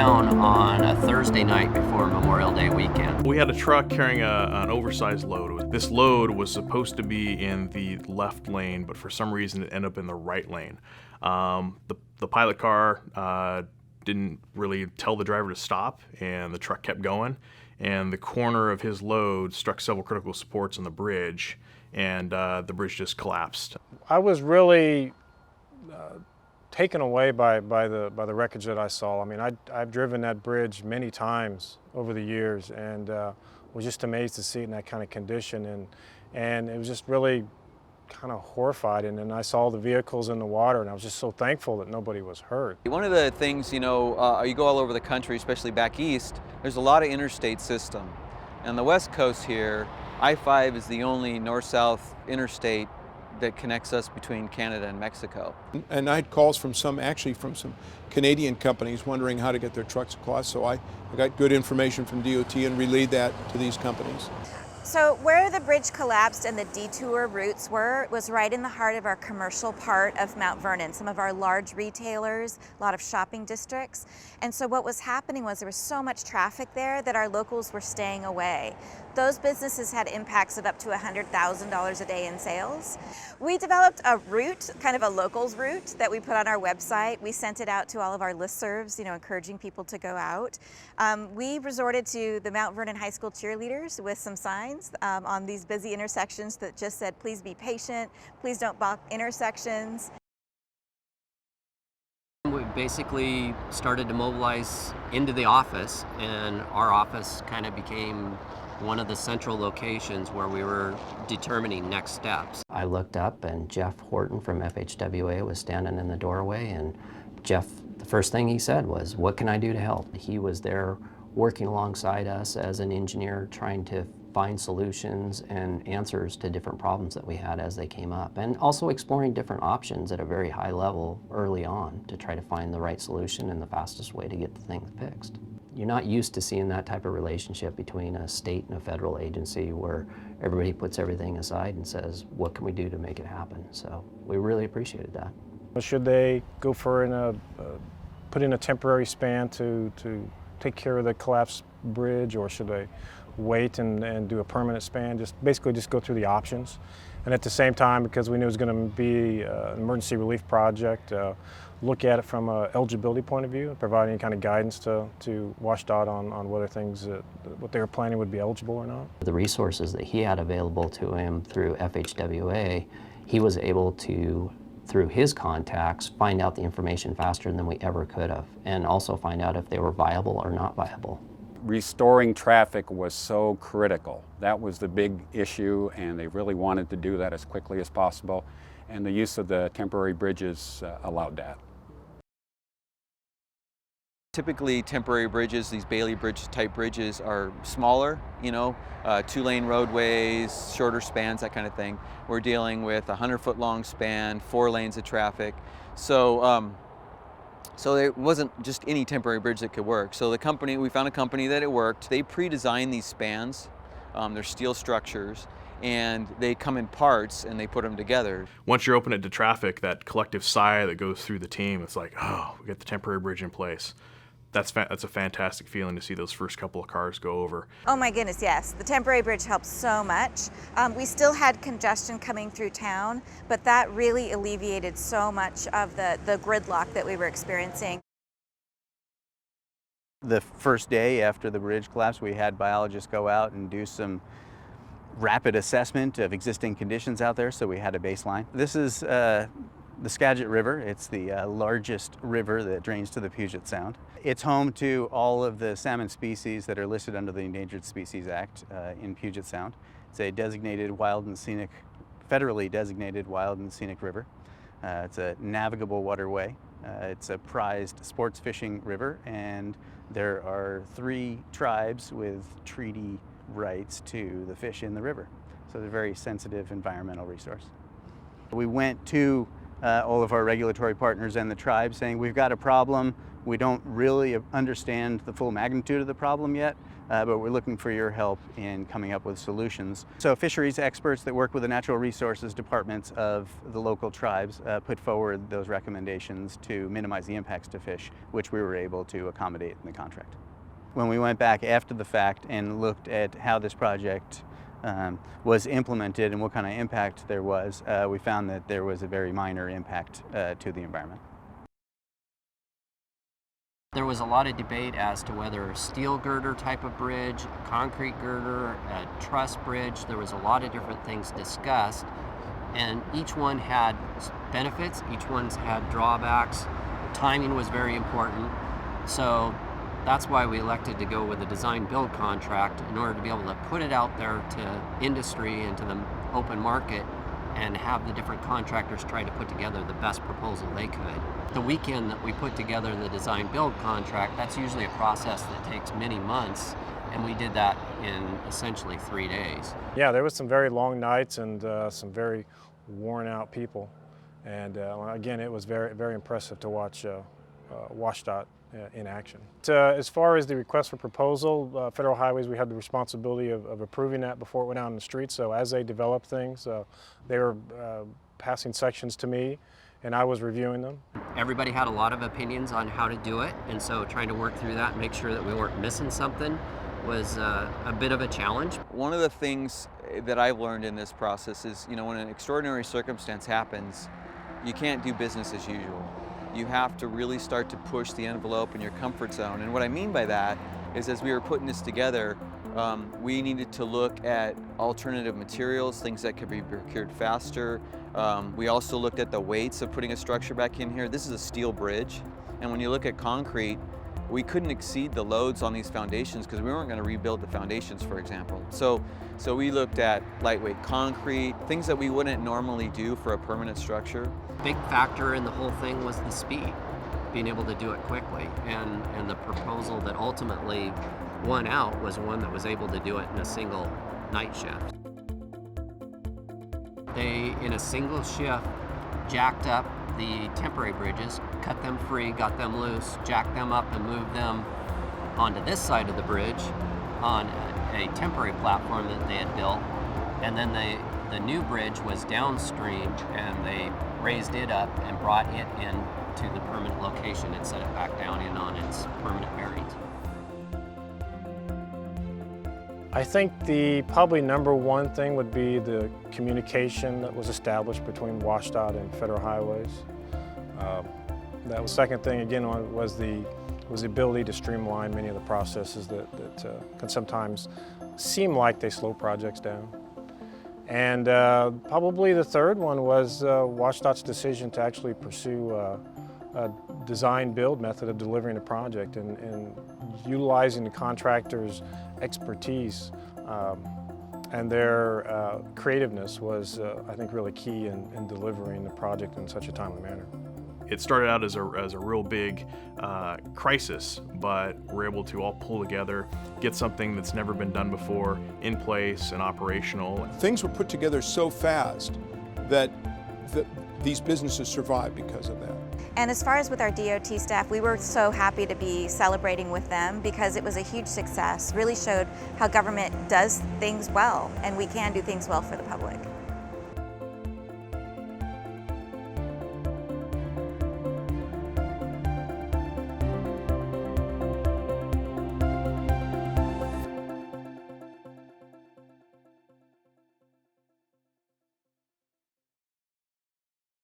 town on a Thursday night before Memorial Day weekend. We had a truck carrying an oversized load. This load was supposed to be in the left lane, but for some reason it ended up in the right lane. The pilot car didn't really tell the driver to stop, and the truck kept going, and the corner of his load struck several critical supports on the bridge, and the bridge just collapsed. I was really taken away by the wreckage that I saw. I mean, I've driven that bridge many times over the years, and was just amazed to see it in that kind of condition, and it was just really kind of horrified. And then I saw the vehicles in the water, and I was just so thankful that nobody was hurt. One of the things, you know, you go all over the country, especially back east, there's a lot of interstate system. On the west coast here, I-5 is the only north-south interstate that connects us between Canada and Mexico. And I had calls from some Canadian companies wondering how to get their trucks across, so I got good information from DOT and relayed that to these companies. So where the bridge collapsed and the detour routes were was right in the heart of our commercial part of Mount Vernon, some of our large retailers, a lot of shopping districts. And so what was happening was there was so much traffic there that our locals were staying away. Those businesses had impacts of up to $100,000 a day in sales. We developed a route, kind of a locals route that we put on our website. We sent it out to all of our listservs, you know, encouraging people to go out. We resorted to the Mount Vernon High School cheerleaders with some signs on these busy intersections that just said, please be patient, please don't block intersections. We basically started to mobilize into the office, and our office kind of became one of the central locations where we were determining next steps. I looked up, and Jeff Horton from FHWA was standing in the doorway, and Jeff, the first thing he said was, "What can I do to help?" He was there working alongside us as an engineer, trying to find solutions and answers to different problems that we had as they came up, and also exploring different options at a very high level early on to try to find the right solution and the fastest way to get the thing fixed. You're not used to seeing that type of relationship between a state and a federal agency where everybody puts everything aside and says, what can we do to make it happen? So we really appreciated that. Should they go for put in a temporary span to take care of the collapsed bridge, or should they wait and do a permanent span? Basically just go through the options. And at the same time, because we knew it was going to be an emergency relief project, look at it from an eligibility point of view, provide any kind of guidance to WashDOT on whether things, what they were planning would be eligible or not. The resources that he had available to him through FHWA, he was able to, through his contacts, find out the information faster than we ever could have, and also find out if they were viable or not viable. Restoring traffic was so critical. That was the big issue, and they really wanted to do that as quickly as possible, and the use of the temporary bridges allowed that. Typically, temporary bridges, these Bailey Bridge type bridges, are smaller, you know, 2-lane roadways, shorter spans, that kind of thing. We're dealing with a 100-foot long span, 4 lanes of traffic. So there wasn't just any temporary bridge that could work. So we found a company that it worked. They pre-designed these spans. They're steel structures, and they come in parts and they put them together. Once you're open it to traffic, that collective sigh that goes through the team, it's like, oh, we got the temporary bridge in place. That's a fantastic feeling to see those first couple of cars go over. Oh my goodness, yes. The temporary bridge helped so much. We still had congestion coming through town, but that really alleviated so much of the gridlock that we were experiencing. The first day after the bridge collapsed, we had biologists go out and do some rapid assessment of existing conditions out there, so we had a baseline. This is the Skagit River. It's the largest river that drains to the Puget Sound. It's home to all of the salmon species that are listed under the Endangered Species Act in Puget Sound. It's a designated wild and scenic, federally designated wild and scenic river. It's a navigable waterway. It's a prized sports fishing river, and there are 3 tribes with treaty rights to the fish in the river. So it's a very sensitive environmental resource. We went to all of our regulatory partners and the tribe saying, we've got a problem. We don't really understand the full magnitude of the problem yet, but we're looking for your help in coming up with solutions. So fisheries experts that work with the natural resources departments of the local tribes put forward those recommendations to minimize the impacts to fish, which we were able to accommodate in the contract. When we went back after the fact and looked at how this project was implemented and what kind of impact there was, we found that there was a very minor impact to the environment. There was a lot of debate as to whether a steel girder type of bridge, a concrete girder, a truss bridge. There was a lot of different things discussed, and each one had benefits, each one's had drawbacks. Timing was very important, so that's why we elected to go with a design-build contract in order to be able to put it out there to industry and to the open market and have the different contractors try to put together the best proposal they could. The weekend that we put together the design-build contract, that's usually a process that takes many months, and we did that in essentially 3 days. Yeah, there was some very long nights and some very worn-out people. And again, it was very, very impressive to watch WashDOT in action. As far as the request for proposal, Federal Highways, we had the responsibility of approving that before it went out on the street. So as they developed things, they were passing sections to me, and I was reviewing them. Everybody had a lot of opinions on how to do it, and so trying to work through that and make sure that we weren't missing something was a bit of a challenge. One of the things that I've learned in this process is, when an extraordinary circumstance happens, you can't do business as usual. You have to really start to push the envelope in your comfort zone. And what I mean by that is, as we were putting this together, we needed to look at alternative materials, things that could be procured faster. We also looked at the weights of putting a structure back in here. This is a steel bridge, and when you look at concrete, we couldn't exceed the loads on these foundations because we weren't going to rebuild the foundations, for example. So we looked at lightweight concrete, things that we wouldn't normally do for a permanent structure. Big factor in the whole thing was the speed, being able to do it quickly, and the proposal that ultimately won out was one that was able to do it in a single night shift. They, in a single shift, jacked up the temporary bridges, cut them free, got them loose, jacked them up and moved them onto this side of the bridge on a temporary platform that they had built. And then the new bridge was downstream, and they raised it up and brought it in to the permanent location and set it back down in on its permanent bearings. I think the probably number one thing would be the communication that was established between WashDOT and Federal Highways. That was second thing again was the ability to streamline many of the processes that can sometimes seem like they slow projects down. And probably the third one was WashDOT's decision to actually pursue a design-build method of delivering a project and utilizing the contractor's expertise and their creativeness was, I think, really key in delivering the project in such a timely manner. It started out as a real big crisis, but we're able to all pull together, get something that's never been done before in place and operational. Things were put together so fast that these businesses survived because of that. And as far as with our DOT staff, we were so happy to be celebrating with them because it was a huge success. Really showed how government does things well, and we can do things well for the public.